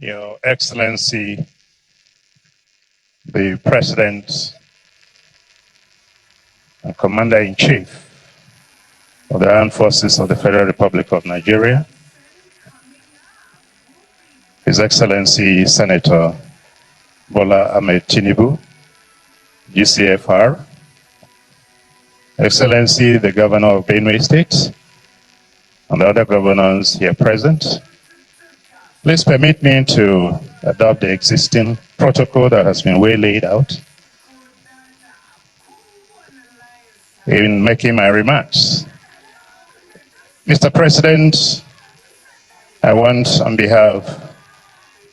Your Excellency, the President and Commander-in-Chief of the Armed Forces of the Federal Republic of Nigeria, His Excellency Senator Bola Ahmed Tinubu, GCFR, Excellency the Governor of Benue State, and the other governors here present, please permit me to adopt the existing protocol that has been well laid out in making my remarks. Mr. President, I want, on behalf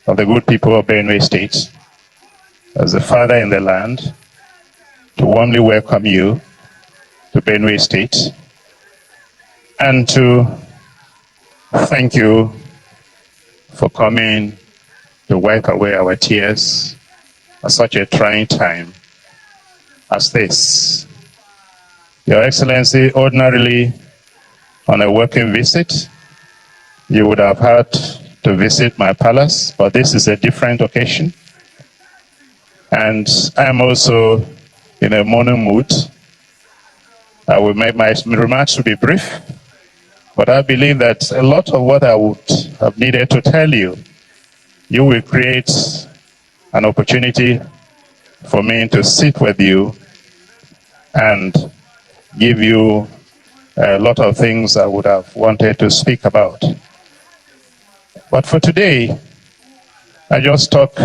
of the good people of Benue State, as the father in the land, to warmly welcome you to Benue State and to thank you for coming to wipe away our tears at such a trying time as this. Your Excellency, ordinarily on a working visit, you would have had to visit my palace, but this is a different occasion. And I'm also in a mourning mood. I will make my remarks to be brief, but I believe that a lot of what I would have needed to tell you, you will create an opportunity for me to sit with you and give you a lot of things I would have wanted to speak about. But for today, I just talk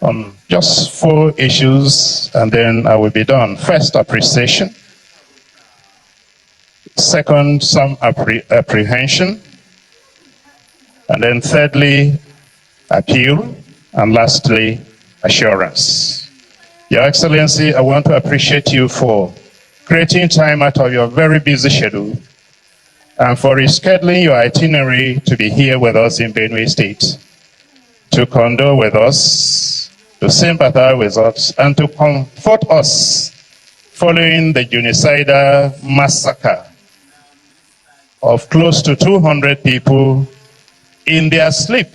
on just 4 issues and then I will be done. First, appreciation. Second, some apprehension. And then thirdly, appeal. And lastly, assurance. Your Excellency, I want to appreciate you for creating time out of your very busy schedule and for rescheduling your itinerary to be here with us in Benue State, to condole with us, to sympathize with us, and to comfort us following the genocidal massacre of close to 200 people in their sleep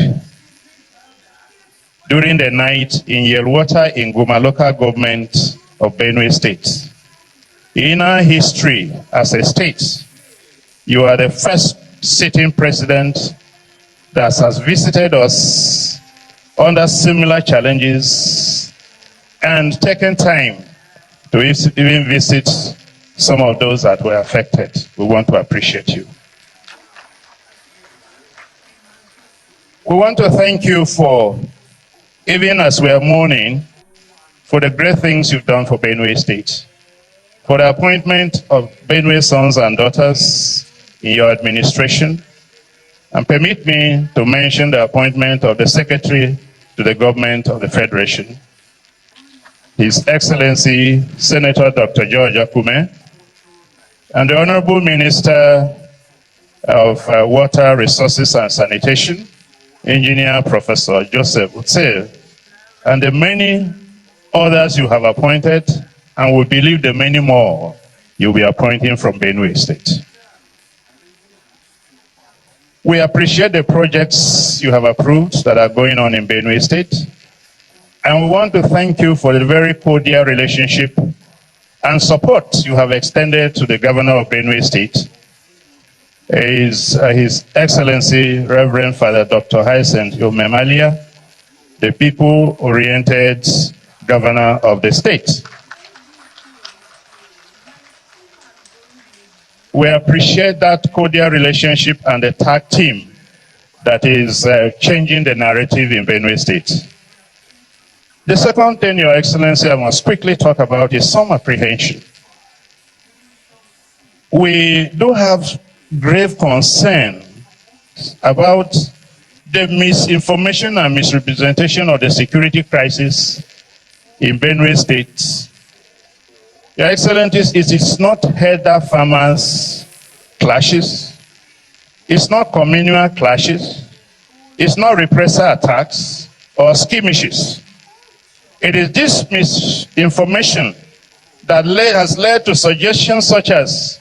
during the night in Yelwater in Guma local government of Benue State. In our history as a state, you are the first sitting president that has visited us under similar challenges and taken time to even visit some of those that were affected. We want to appreciate you. We want to thank you for, even as we are mourning, for the great things you've done for Benue State, for the appointment of Benue sons and daughters in your administration, and permit me to mention the appointment of the Secretary to the Government of the Federation, His Excellency Senator Dr. George Akume, and the Honorable Minister of Water Resources and Sanitation, Engineer Professor Joseph Utse, and the many others you have appointed, and we believe the many more you'll be appointing from Benue State. We appreciate the projects you have approved that are going on in Benue State, and we want to thank you for the very cordial relationship and support you have extended to the Governor of Benue State, His Excellency Reverend Father Dr. Hyacinth Umemalia, the people-oriented Governor of the state. We appreciate that cordial relationship and the tag team that is changing the narrative in Benue State. The second thing, Your Excellency, I must quickly talk about is some apprehension. We do have grave concern about the misinformation and misrepresentation of the security crisis in Benue State. Your Excellencies, it is not herder farmers clashes, it's not communal clashes, it's not repressor attacks or skirmishes. It is this misinformation that has led to suggestions such as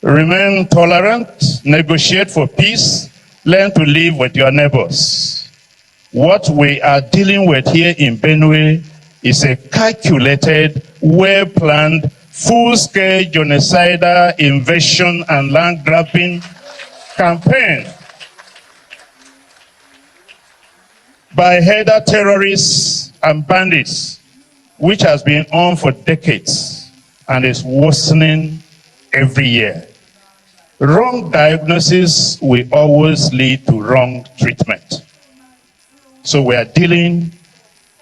remain tolerant, negotiate for peace, Learn to live with your neighbors. What we are dealing with here in Benue is a calculated, well-planned, full-scale genocidal invasion and land-grabbing campaign by either terrorists and bandits, which has been on for decades and is worsening every year. Wrong diagnosis will always lead to wrong treatment. So we are dealing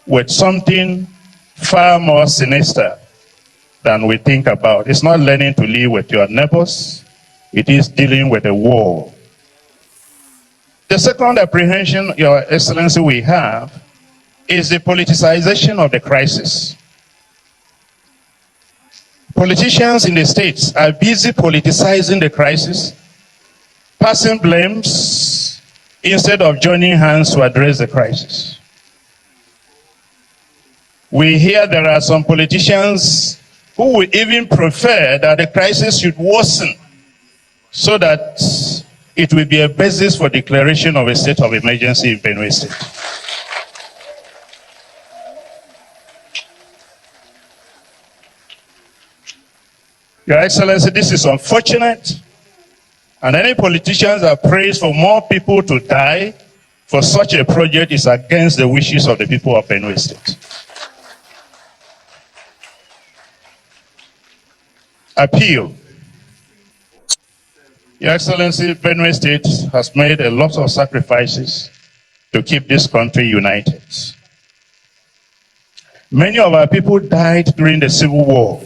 with something far more sinister than we think about. It's not learning to live with your neighbors. It is dealing with a war. The second apprehension, Your Excellency, we have is the politicization of the crisis. Politicians in the states are busy politicizing the crisis, passing blames instead of joining hands to address the crisis. We hear there are some politicians who would even prefer that the crisis should worsen so that it will be a basis for declaration of a state of emergency in Benue State. Your Excellency, this is unfortunate, and any politicians that prays for more people to die for such a project is against the wishes of the people of Benue State. Appeal. Your Excellency, Benue State has made a lot of sacrifices to keep this country united. Many of our people died during the Civil War.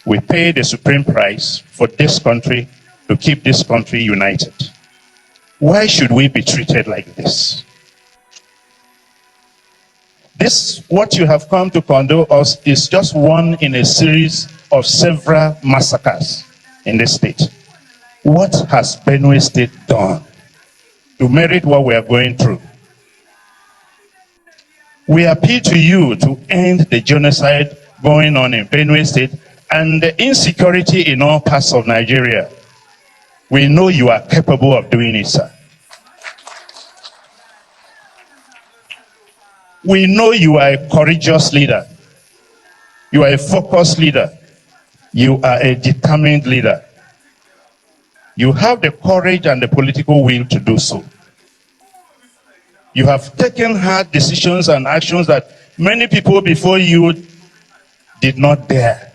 We paid the supreme price for this country to keep this country united. Why should we be treated like this? This, what you have come to condole us, is just one in a series of several massacres in this state. What has Benue State done to merit what we are going through? We appeal to you to end the genocide going on in Benue State and the insecurity in all parts of Nigeria. We know you are capable of doing it, sir. We know you are a courageous leader. You are a focused leader. You are a determined leader. You have the courage and the political will to do so. You have taken hard decisions and actions that many people before you did not dare.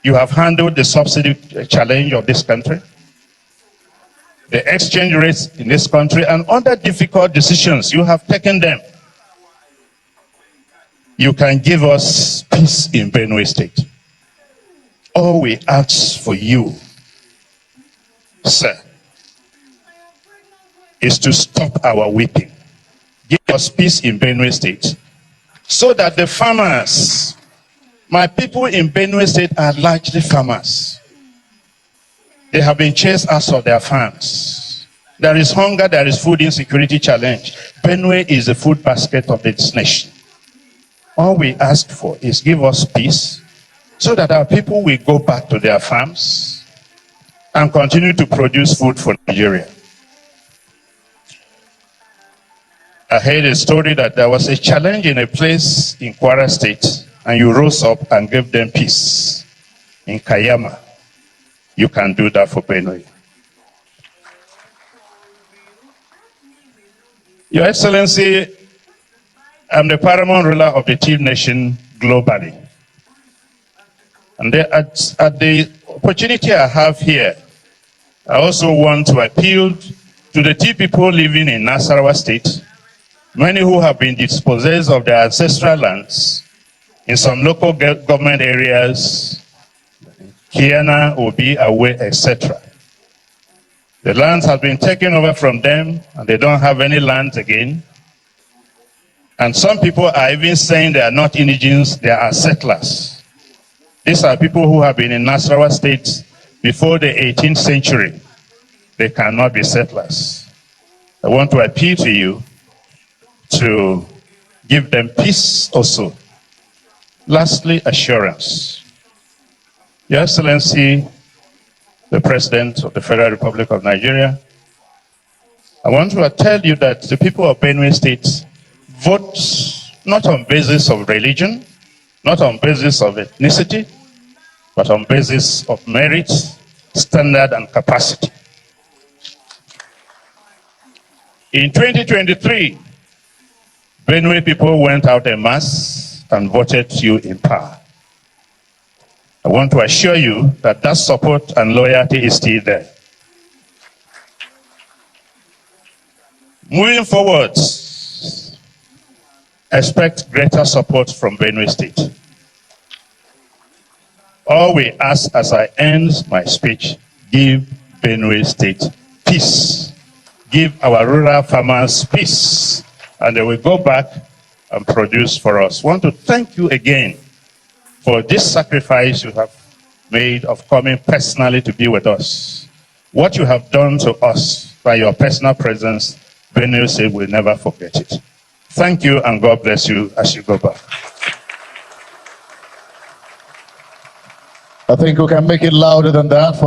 You have handled the subsidy challenge of this country, the exchange rates in this country, and other difficult decisions. You have taken them. You can give us peace in Benue State. All we ask for you, sir, is to stop our weeping. Give us peace in Benue State so that the farmers, my people in Benue State are largely farmers. They have been chased out of their farms. There is hunger, there is food insecurity challenge. Benue is the food basket of this nation. All we ask for is give us peace so that our people will go back to their farms and continue to produce food for Nigeria. I heard a story that there was a challenge in a place in Kwara State, and you rose up and gave them peace in Kayama. You can do that for Benue. Your Excellency, I'm the paramount ruler of the Tiv nation globally. And at the opportunity I have here, I also want to appeal to the Tiv people living in Nasarawa State, many who have been dispossessed of their ancestral lands in some local government areas, Kiana, Obi, Awe, etc. The lands have been taken over from them, and they don't have any lands again. And some people are even saying they are not indigenes, they are settlers. These are people who have been in Nasarawa State before the 18th century. They cannot be settlers. I want to appeal to you to give them peace also. Lastly, assurance. Your Excellency, the President of the Federal Republic of Nigeria, I want to tell you that the people of Benue State vote not on basis of religion, not on basis of ethnicity, but on basis of merit, standard, and capacity. In 2023, Benue people went out en masse and voted you in power. I want to assure you that that support and loyalty is still there. Moving forward, expect greater support from Benue State. All we ask as I end my speech, give Benue State peace. Give our rural farmers peace, and they will go back and produce for us. I want to thank you again for this sacrifice you have made of coming personally to be with us. What you have done to us by your personal presence, Benue State will never forget it. Thank you, and God bless you as you go back. I think we can make it louder than that for